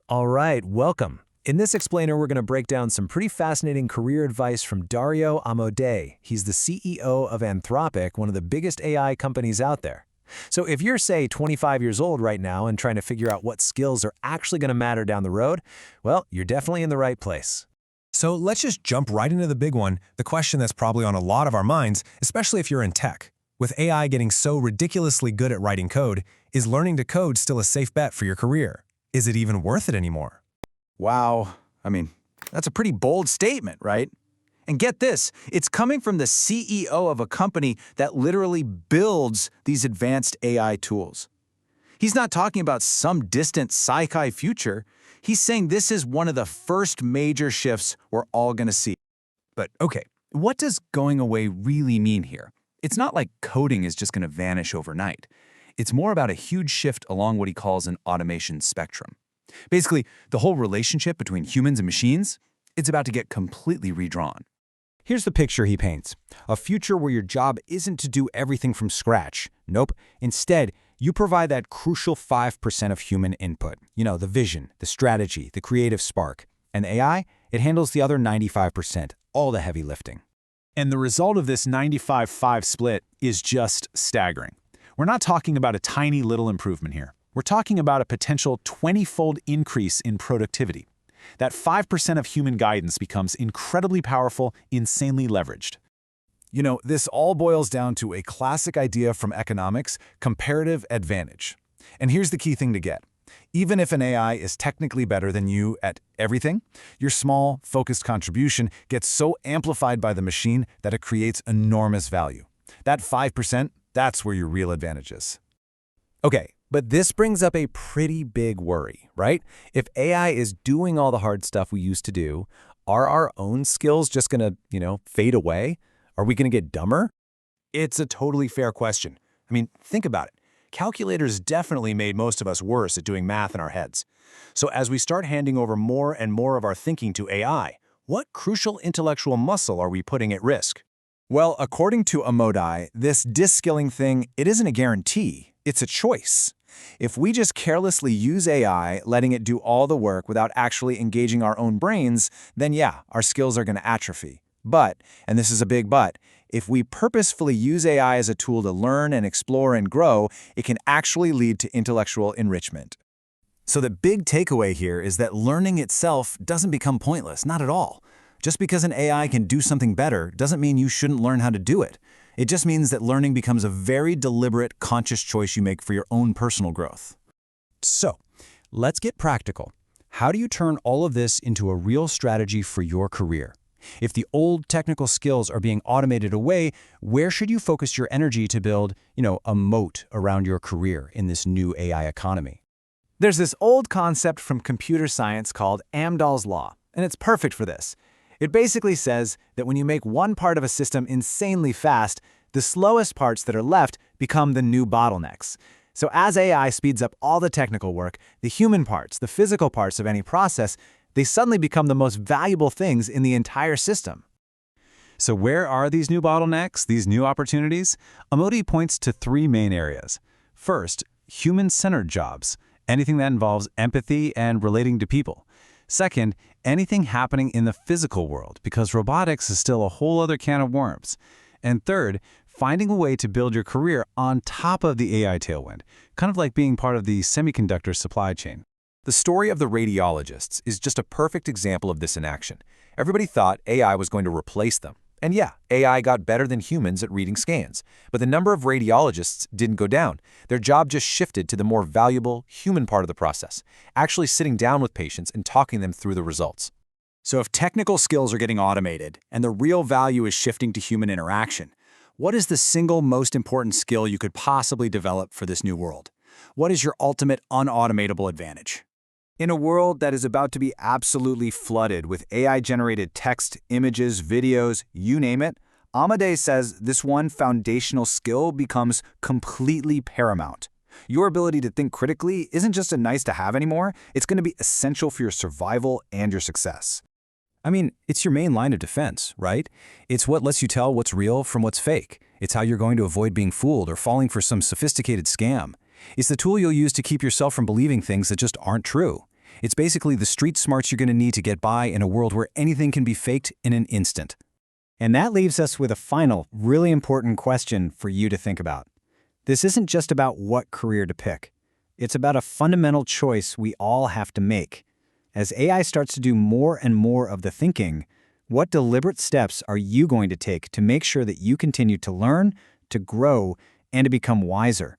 All right, welcome. In this explainer, we're going to break down some pretty fascinating career advice from Dario Amodei. He's the CEO of Anthropic, one of the biggest AI companies out there. So if you're, say, 25 years old right now and trying to figure out what skills are actually going to matter down the road, well, you're definitely in the right place. So let's just jump right into the big one, the question that's probably on a lot of our minds, especially if you're in tech. With AI getting so ridiculously good at writing code, is learning to code still a safe bet for your career? Is it even worth it anymore? Wow. That's a pretty bold statement, right? And get this, it's coming from the CEO of a company that literally builds these advanced AI tools. He's not talking about some distant sci-fi future. He's saying this is one of the first major shifts we're all going to see. But okay, what does going away really mean here? It's not like coding is just going to vanish overnight. It's more about a huge shift along what he calls an automation spectrum. Basically, the whole relationship between humans and machines, it's about to get completely redrawn. Here's the picture he paints. A future where your job isn't to do everything from scratch. Nope. Instead, you provide that crucial 5% of human input. The vision, the strategy, the creative spark. And AI, it handles the other 95%, all the heavy lifting. And the result of this 95-5 split is just staggering. We're not talking about a tiny little improvement here. We're talking about a potential 20-fold increase in productivity. That 5% of human guidance becomes incredibly powerful, insanely leveraged. This all boils down to a classic idea from economics, comparative advantage. And here's the key thing to get. Even if an AI is technically better than you at everything, your small, focused contribution gets so amplified by the machine that it creates enormous value. That 5%, that's where your real advantage is. Okay, but this brings up a pretty big worry, right? If AI is doing all the hard stuff we used to do, are our own skills just going to, fade away? Are we going to get dumber? It's a totally fair question. Think about it. Calculators definitely made most of us worse at doing math in our heads. So as we start handing over more and more of our thinking to AI, what crucial intellectual muscle are we putting at risk? Well, according to Amodei, this diskilling thing, it isn't a guarantee, it's a choice. If we just carelessly use AI, letting it do all the work without actually engaging our own brains, then yeah, our skills are going to atrophy. But, and this is a big but, if we purposefully use AI as a tool to learn and explore and grow, it can actually lead to intellectual enrichment. So the big takeaway here is that learning itself doesn't become pointless, not at all. Just because an AI can do something better doesn't mean you shouldn't learn how to do it. It just means that learning becomes a very deliberate, conscious choice you make for your own personal growth. So, let's get practical. How do you turn all of this into a real strategy for your career? If the old technical skills are being automated away, where should you focus your energy to build, a moat around your career in this new AI economy? There's this old concept from computer science called Amdahl's law, and it's perfect for this. It basically says that when you make one part of a system insanely fast, the slowest parts that are left become the new bottlenecks. So as AI speeds up all the technical work, the human parts, the physical parts of any process, they suddenly become the most valuable things in the entire system. So where are these new bottlenecks, these new opportunities? Amodei points to three main areas. First, human-centered jobs, anything that involves empathy and relating to people. Second, anything happening in the physical world, because robotics is still a whole other can of worms. And third, finding a way to build your career on top of the AI tailwind, kind of like being part of the semiconductor supply chain. The story of the radiologists is just a perfect example of this in action. Everybody thought AI was going to replace them. And yeah, AI got better than humans at reading scans. But the number of radiologists didn't go down. Their job just shifted to the more valuable human part of the process, actually sitting down with patients and talking them through the results. So if technical skills are getting automated and the real value is shifting to human interaction, what is the single most important skill you could possibly develop for this new world? What is your ultimate unautomatable advantage? In a world that is about to be absolutely flooded with AI-generated text, images, videos, you name it, Amodei says this one foundational skill becomes completely paramount. Your ability to think critically isn't just a nice-to-have anymore, it's going to be essential for your survival and your success. It's your main line of defense, right? It's what lets you tell what's real from what's fake. It's how you're going to avoid being fooled or falling for some sophisticated scam. It's the tool you'll use to keep yourself from believing things that just aren't true. It's basically the street smarts you're going to need to get by in a world where anything can be faked in an instant. And that leaves us with a final, really important question for you to think about. This isn't just about what career to pick. It's about a fundamental choice we all have to make. As AI starts to do more and more of the thinking, what deliberate steps are you going to take to make sure that you continue to learn, to grow, and to become wiser?